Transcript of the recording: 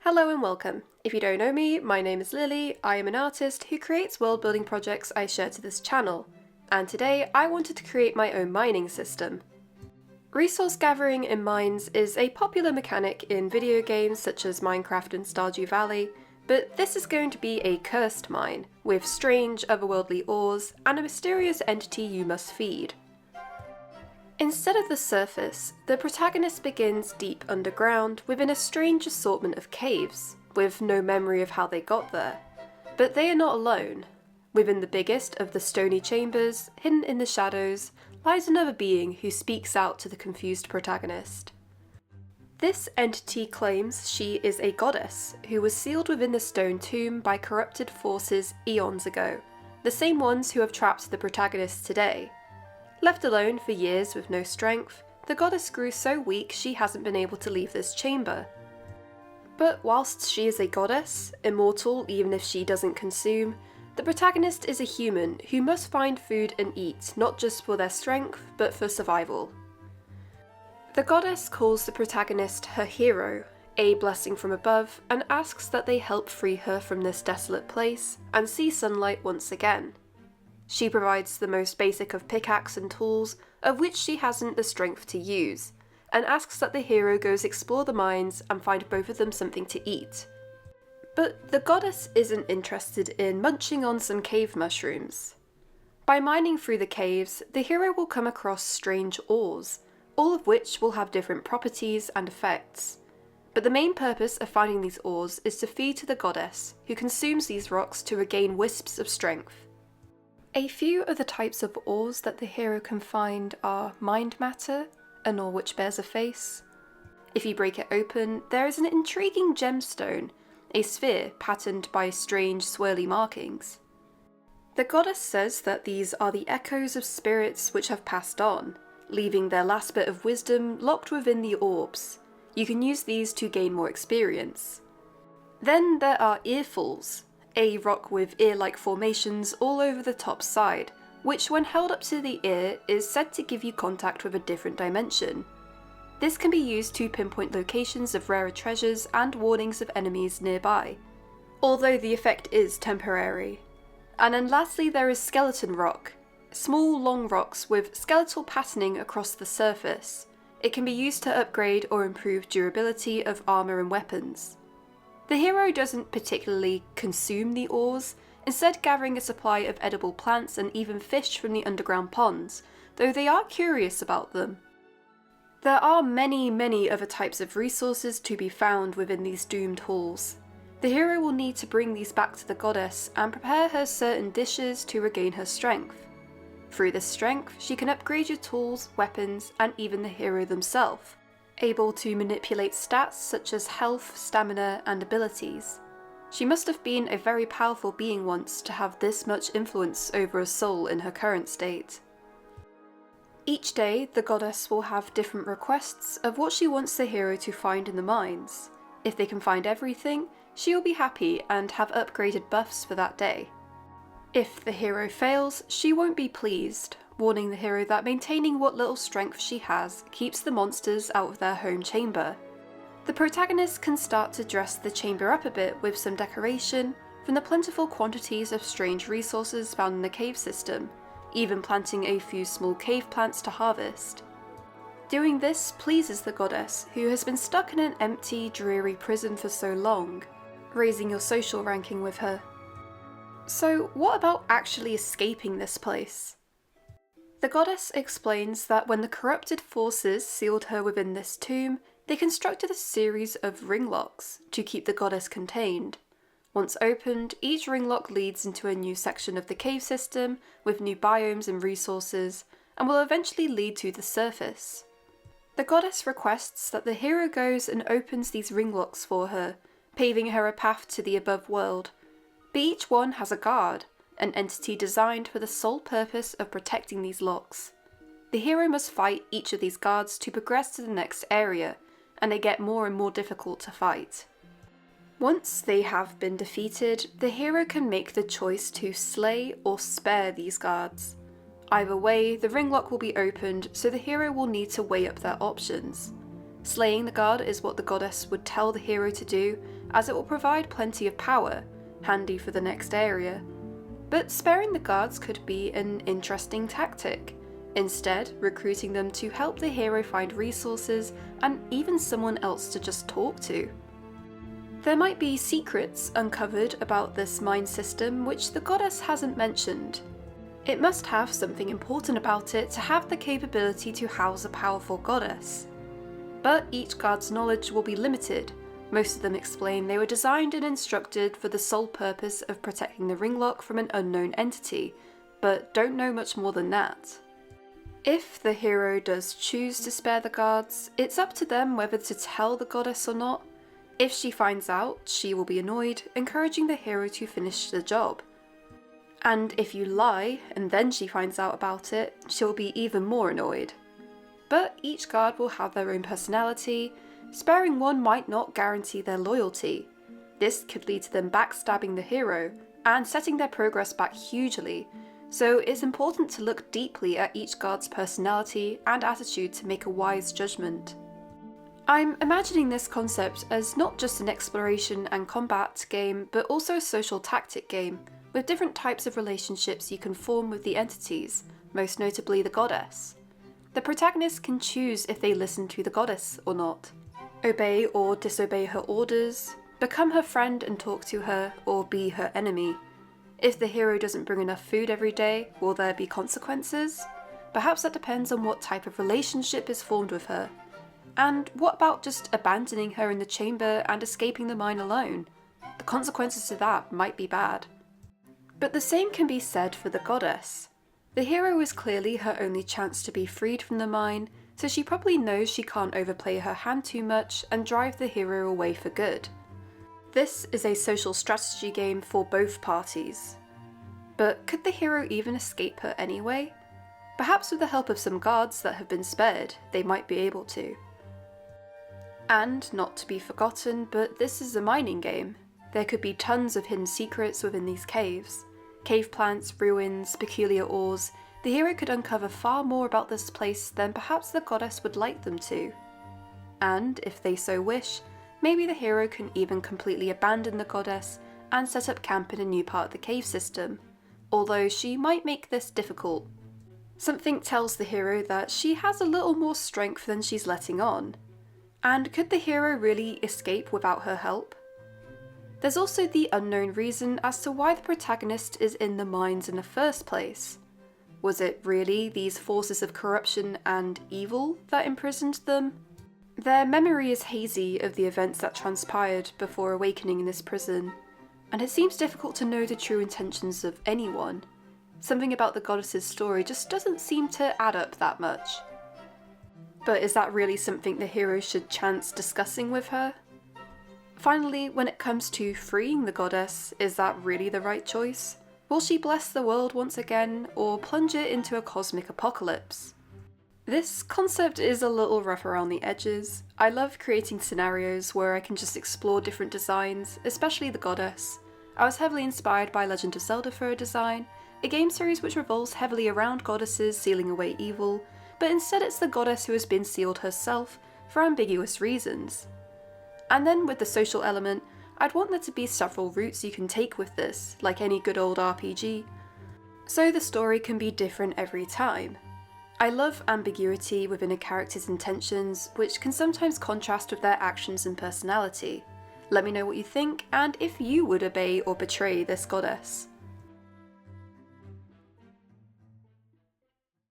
Hello and welcome. If you don't know me, my name is Lily. I am an artist who creates world building projects I share to this channel, and today I wanted to create my own mining system. Resource gathering in mines is a popular mechanic in video games such as Minecraft and Stardew Valley, but this is going to be a cursed mine, with strange otherworldly ores and a mysterious entity you must feed. Instead of the surface, the protagonist begins deep underground within a strange assortment of caves, with no memory of how they got there. But they are not alone. Within the biggest of the stony chambers, hidden in the shadows, lies another being who speaks out to the confused protagonist. This entity claims she is a goddess who was sealed within the stone tomb by corrupted forces eons ago, the same ones who have trapped the protagonist today. Left alone for years with no strength, the goddess grew so weak she hasn't been able to leave this chamber. But whilst she is a goddess, immortal even if she doesn't consume, the protagonist is a human who must find food and eat, not just for their strength, but for survival. The goddess calls the protagonist her hero, a blessing from above, and asks that they help free her from this desolate place and see sunlight once again. She provides the most basic of pickaxe and tools, of which she hasn't the strength to use, and asks that the hero goes explore the mines and find both of them something to eat. But the goddess isn't interested in munching on some cave mushrooms. By mining through the caves, the hero will come across strange ores, all of which will have different properties and effects. But the main purpose of finding these ores is to feed to the goddess, who consumes these rocks to regain wisps of strength. A few of the types of ores that the hero can find are mind matter, an ore which bears a face. If you break it open, there is an intriguing gemstone, a sphere patterned by strange swirly markings. The goddess says that these are the echoes of spirits which have passed on, leaving their last bit of wisdom locked within the orbs. You can use these to gain more experience. Then there are earfuls, a rock with ear-like formations all over the top side, which when held up to the ear is said to give you contact with a different dimension. This can be used to pinpoint locations of rarer treasures and warnings of enemies nearby, although the effect is temporary. And then lastly there is skeleton rock, small long rocks with skeletal patterning across the surface. It can be used to upgrade or improve durability of armour and weapons. The hero doesn't particularly consume the ores, instead gathering a supply of edible plants and even fish from the underground ponds, though they are curious about them. There are many other types of resources to be found within these doomed halls. The hero will need to bring these back to the goddess and prepare her certain dishes to regain her strength. Through this strength, she can upgrade your tools, weapons, and even the hero themselves, able to manipulate stats such as health, stamina, and abilities. She must have been a very powerful being once to have this much influence over a soul in her current state. Each day, the goddess will have different requests of what she wants the hero to find in the mines. If they can find everything, she will be happy and have upgraded buffs for that day. If the hero fails, she won't be pleased, warning the hero that maintaining what little strength she has keeps the monsters out of their home chamber. The protagonist can start to dress the chamber up a bit with some decoration from the plentiful quantities of strange resources found in the cave system, even planting a few small cave plants to harvest. Doing this pleases the goddess, who has been stuck in an empty, dreary prison for so long, raising your social ranking with her. So what about actually escaping this place? The goddess explains that when the corrupted forces sealed her within this tomb, they constructed a series of ring locks to keep the goddess contained. Once opened, each ring lock leads into a new section of the cave system with new biomes and resources, and will eventually lead to the surface. The goddess requests that the hero goes and opens these ring locks for her, paving her a path to the above world. But each one has a guard, an entity designed for the sole purpose of protecting these locks. The hero must fight each of these guards to progress to the next area, and they get more and more difficult to fight. Once they have been defeated, the hero can make the choice to slay or spare these guards. Either way, the ring lock will be opened, so the hero will need to weigh up their options. Slaying the guard is what the goddess would tell the hero to do, as it will provide plenty of power, handy for the next area. But sparing the guards could be an interesting tactic, instead recruiting them to help the hero find resources and even someone else to just talk to. There might be secrets uncovered about this mine system which the goddess hasn't mentioned. It must have something important about it to have the capability to house a powerful goddess. But each guard's knowledge will be limited. Most of them explain they were designed and instructed for the sole purpose of protecting the ring lock from an unknown entity, but don't know much more than that. If the hero does choose to spare the guards, it's up to them whether to tell the goddess or not. If she finds out, she will be annoyed, encouraging the hero to finish the job. And if you lie, and then she finds out about it, she'll be even more annoyed. But each guard will have their own personality. Sparing one might not guarantee their loyalty. This could lead to them backstabbing the hero, and setting their progress back hugely, so it's important to look deeply at each guard's personality and attitude to make a wise judgment. I'm imagining this concept as not just an exploration and combat game, but also a social tactic game, with different types of relationships you can form with the entities, most notably the goddess. The protagonist can choose if they listen to the goddess or not, obey or disobey her orders, become her friend and talk to her, or be her enemy. If the hero doesn't bring enough food every day, will there be consequences? Perhaps that depends on what type of relationship is formed with her. And what about just abandoning her in the chamber and escaping the mine alone? The consequences to that might be bad. But the same can be said for the goddess. The hero is clearly her only chance to be freed from the mine, so she probably knows she can't overplay her hand too much and drive the hero away for good. This is a social strategy game for both parties. But could the hero even escape her anyway? Perhaps with the help of some guards that have been spared, they might be able to. And, not to be forgotten, but this is a mining game. There could be tons of hidden secrets within these caves. Cave plants, ruins, peculiar ores. The hero could uncover far more about this place than perhaps the goddess would like them to. And, if they so wish, maybe the hero can even completely abandon the goddess and set up camp in a new part of the cave system, although she might make this difficult. Something tells the hero that she has a little more strength than she's letting on. And could the hero really escape without her help? There's also the unknown reason as to why the protagonist is in the mines in the first place. Was it really these forces of corruption and evil that imprisoned them? Their memory is hazy of the events that transpired before awakening in this prison, and it seems difficult to know the true intentions of anyone. Something about the goddess's story just doesn't seem to add up that much. But is that really something the hero should chance discussing with her? Finally, when it comes to freeing the goddess, is that really the right choice? Will she bless the world once again, or plunge it into a cosmic apocalypse? This concept is a little rough around the edges. I love creating scenarios where I can just explore different designs, especially the goddess. I was heavily inspired by Legend of Zelda for a design, a game series which revolves heavily around goddesses sealing away evil, but instead it's the goddess who has been sealed herself for ambiguous reasons. And then with the social element, I'd want there to be several routes you can take with this, like any good old RPG. So the story can be different every time. I love ambiguity within a character's intentions, which can sometimes contrast with their actions and personality. Let me know what you think, and if you would obey or betray this goddess.